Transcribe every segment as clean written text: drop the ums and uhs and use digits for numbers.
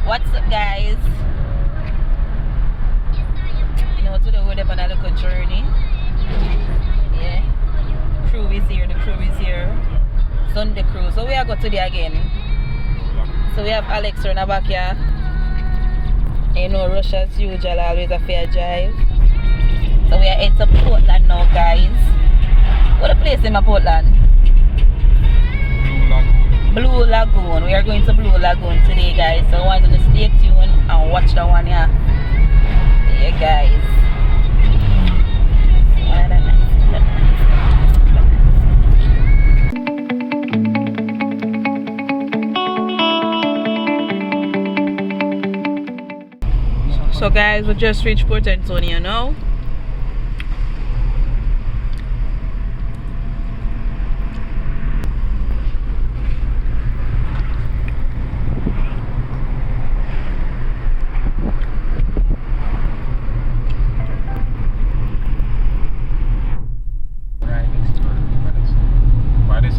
What's up, guys? You know, today we're on a little journey. Yeah. The crew is here. Sunday crew. So we are going today again. So we have Alex in the back here. You know, rush as usual, always a fair drive. So we are heading to Portland now, guys. What a place in Portland? Blue Lagoon. We are going to Blue Lagoon today, guys. So I want you to stay tuned and watch the one here. Yeah, guys. So guys, we just reached Port Antonio now.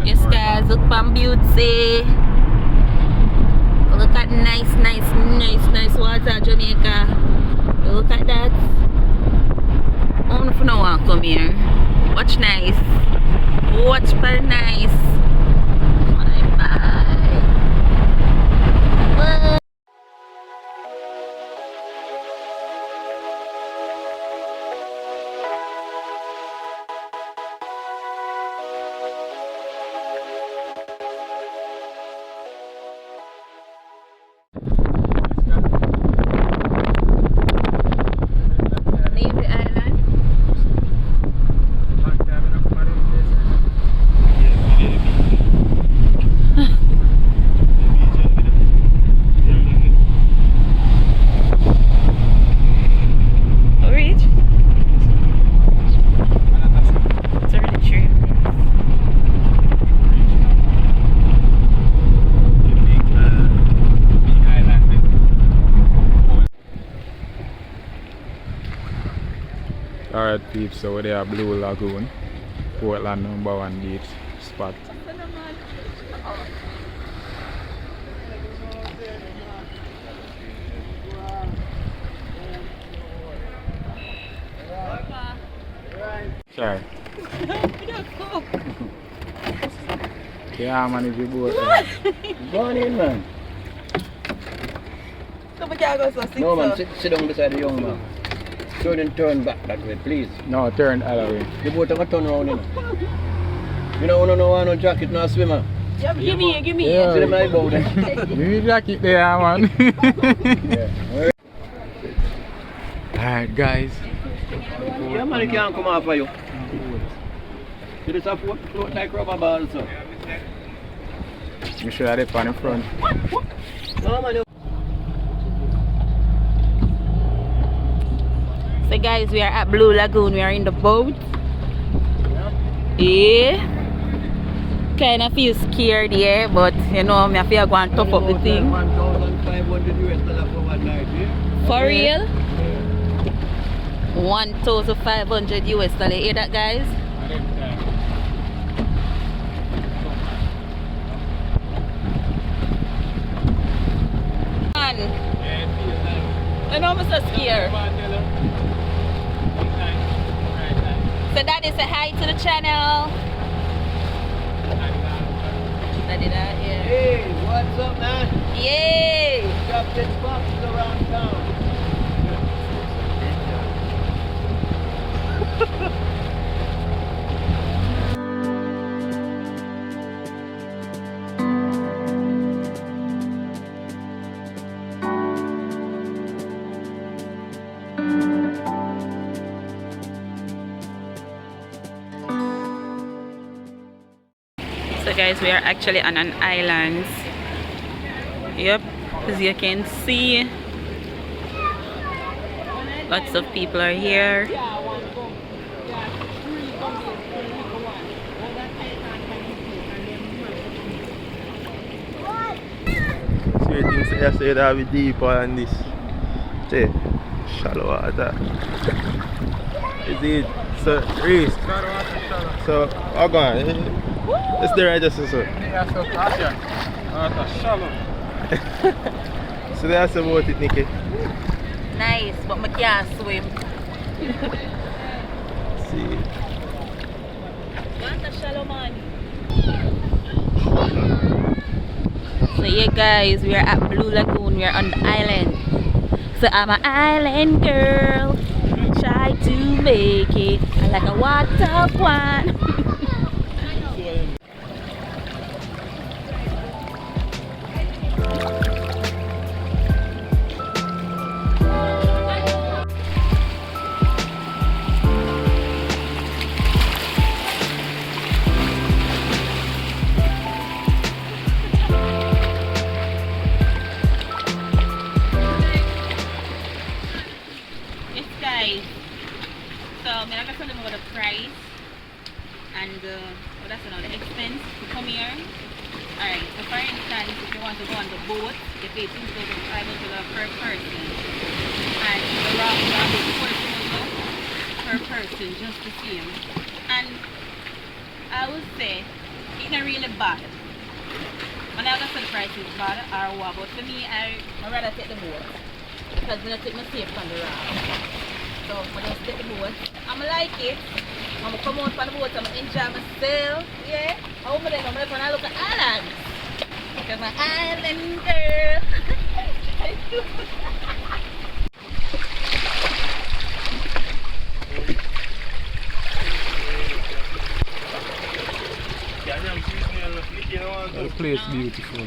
Yes guys, look from beauty. Look at nice water, Jamaica. Look at that. Only for no one come here. Watch nice. Watch very nice. Bye. Alright peeps, so we are Blue Lagoon, Portland #1 beach spot. Sorry. Yeah man, if you both Go on in, man. No man, sit down beside the young man. Turn back that way, please. No, turn other way. The boat have a turn around, you know. You know, no jacket, no swimmer. Yeah, give me. Yeah. See them like boat there. Give me jacket there, man. Yeah. Alright, guys. Yeah, man, it can't come off for you. See this float like rubber ball, so. You should have it on the front. No, man. So guys, we are at Blue Lagoon. We are in the boat. Yeah. Kind of feel scared, yeah, but you know, I feel go and top up the thing. 1,500 US dollars for one night, yeah? For real? 1,500 US dollars. Hear that, guys? Man, I know I'm so scared. So daddy, say hi to the channel. Daddy, that, yeah. Hey, what's up, man? Yay! Captain Foxes around town. So guys, we are actually on an island. Yep, as you can see, lots of people are here. See things I say that be deeper than this. See, shallow water. Is it so Reese? So I'm going. It's the right just so. So that's about it, Nikki. Nice, but I can't swim. See. What a shallow man. So yeah guys, we are at Blue Lagoon, we are on the island. So I'm an island girl, try to make it like a water one. So I'm going to tell them about the price and what that's another expense to come here. Alright, so for instance, if you want to go on the boat, you pay $2,500 per person. And the round is $4,000 per person, just the same. And I would say it's not really bad. When I got the price is bad or what, but for me, I'd rather take the boat because I'm going to take my safe on the raft. So I'm just take the boat. I'm like it. I'm gonna come out on the boat, I'm gonna enjoy myself. Yeah. I'm gonna look at islands. Because I'm an island girl. The place beautiful.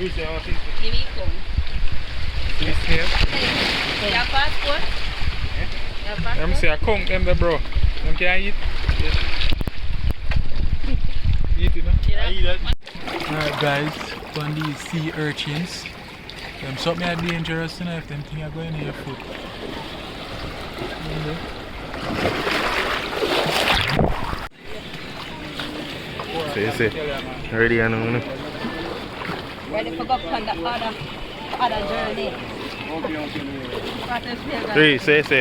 Give me come. This here. You have passport? You have passport? Them say I come them the bro. Them can eat. Eat it, no? Alright guys, on these sea urchins. Them something are dangerous, you know, if them things are going in your foot. So you say, ready and on. Ready for go on the other journey. Three, say. So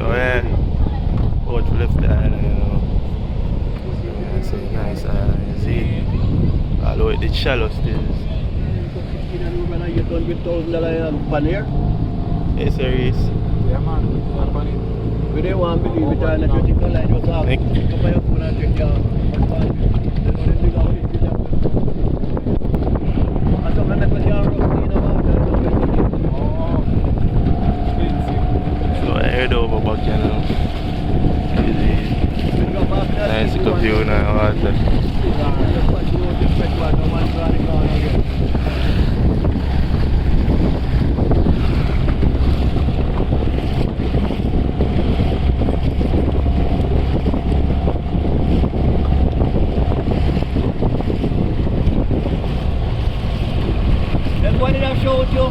yeah, boat left the island, you know. Yeah, it's a nice island, you see. Although it's shallow still. You done with $1,000 pan here? Yes, sir, yes. Yeah man, We didn't want to believe it, and I think the line was off. Nick. Come by your phone and check your pan. They don't think how it is. And some of them can rough in the water. So I head over back, you know. Easy. Nice to view in the water. Then what did I show you?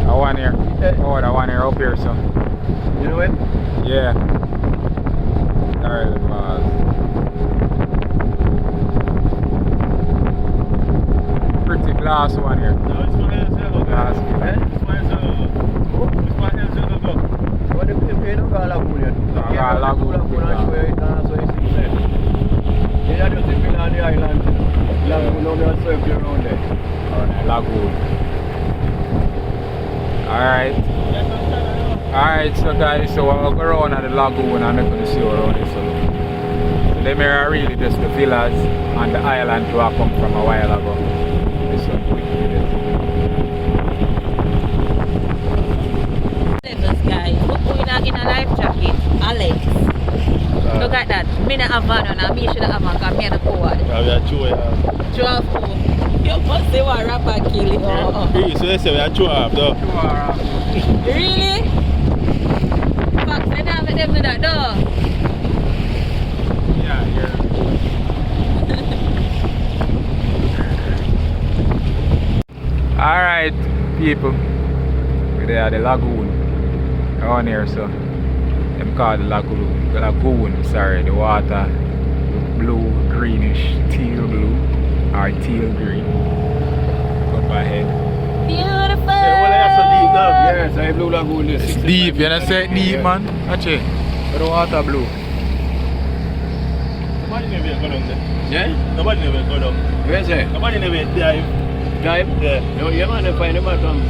I one here. Oh, that one here up here, so. You know him? Yeah. Alright, pretty glass one here. No, it's one else. Glass. It's one else. It's one else. What if you don't go Lagoon yet? Yeah, Lagoon. So you see there. They are just living on the island. Lagoon, now they are circling around there. Alright, Lagoon. Alright, so guys, so I'll go around at the lagoon and I'm going to see around this. So them here are really just the villas and the island to have come from a while ago. This one quick Levels guys, look who in a life jacket, Alex. Look at that, me not have one and me should have one because me are the forward. We are two. Two of four. You must say what rapper kill it. Hey, so they say we are two half though. Really? Fuck, they don't let them do that though. Yeah. Alright, people. We're at the lagoon. Around here, so. Them call the lagoon. Lagoon, sorry, the water. Blue, greenish, teal blue. Or teal green. Up ahead. Beautiful. Yes, I blue lagoon. It's deep, you know, say it deep, man. Watch it. But the water blue. Nobody never go down there. Yeah? Nobody never go down. Where's it? Nobody never dive. Dive? Yeah. No, you man, find the bottom.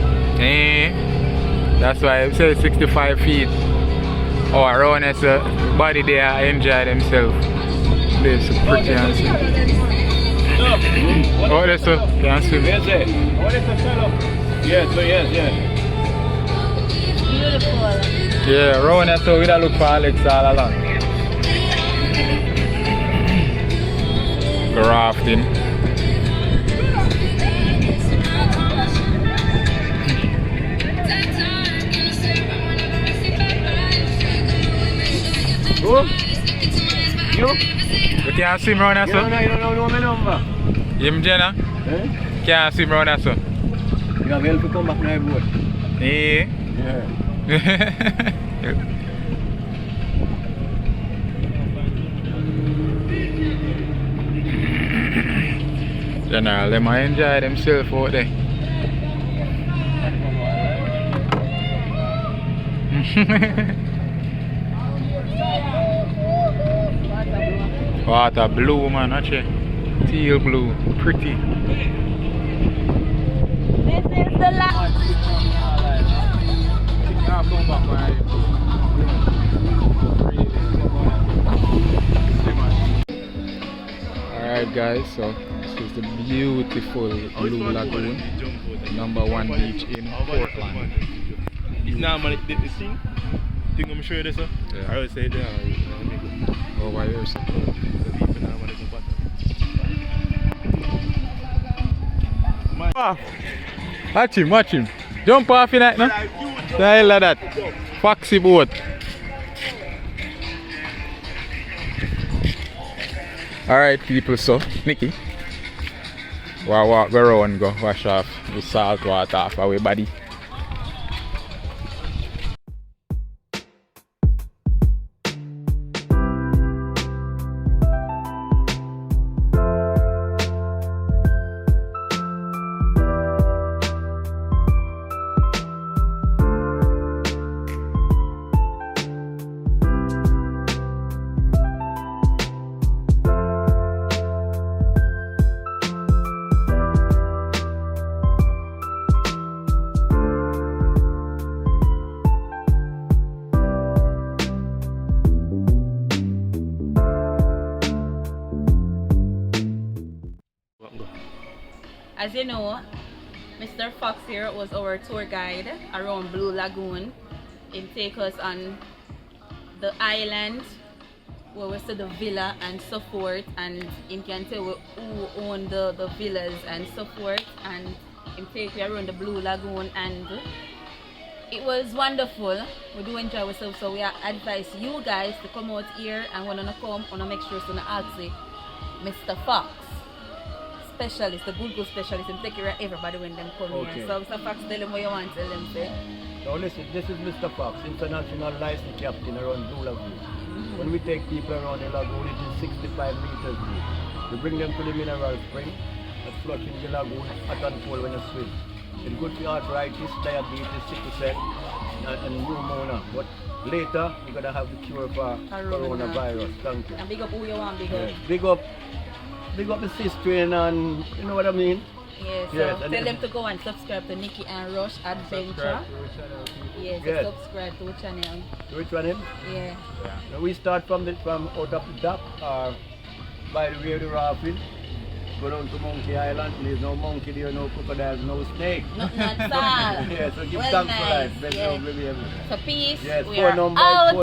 That's why I say 65 feet. Oh, around it's a body there enjoy themselves. Place is pretty and see. Oh, that's a can swim. Where's it? What is the shallow? Yes, so yes. Beautiful. Yeah, around that so we gotta look for Alex all along. Rafting. Who? You? You can't swim around that You so? don't know my number. Him Jenna? Eh? Can't swim around that so? You have help to come back now, boat. Yeah. Yeah. General, they might enjoy themselves out there. Water blue, man, actually. Teal blue, pretty. This is the last. Alright guys, so this is the beautiful Blue Lagoon, #1 beach in Portland. It's not man, the thing. Think I'm sure this, sir? Yeah. I would say there. Over here, so. Watch him. Jump off in that, no? The hell of that. Foxy boat. Alright people, so Nicky, we'll walk around and go wash off the salt water off our body. As you know, Mr. Fox here was our tour guide around Blue Lagoon. He take us on the island where we see the villa and so forth, and he can tell who own the villas and so forth, and he take you around the Blue Lagoon, and it was wonderful. We do enjoy ourselves, so we advise you guys to come out here, and when you come, you make sure to ask Mr. Fox. Specialist, the good specialist, and take care of everybody when them come here. So Mr. Fox, tell them what you want to tell them, say. Now listen, this is Mr. Fox, international licensed captain around Blue Lagoon. When we take people around the lagoon, it is 65 meters deep. We bring them to the mineral spring and flush in the lagoon hot and cold when you swim. It's good for arthritis, diabetes, sickle cell, and pneumonia. But later, you're going to have the cure for coronavirus. Thank you. And big up who you want, big up. Yeah. Big up the sister and you know what I mean? Yeah, so yes, tell them to go and subscribe to Nicky and Rush Adventure. Yes, yes. Subscribe to the channel. To which one? Yeah. Now we start from out of the dock or by the way the rafting. Go down to Monkey Island. There's no monkey there, no crocodiles, no snake. Not at all. Yeah, so give well, thanks nice. for life. Best Yeah. love, baby. So peace. Yes, We 4 are numbers. out.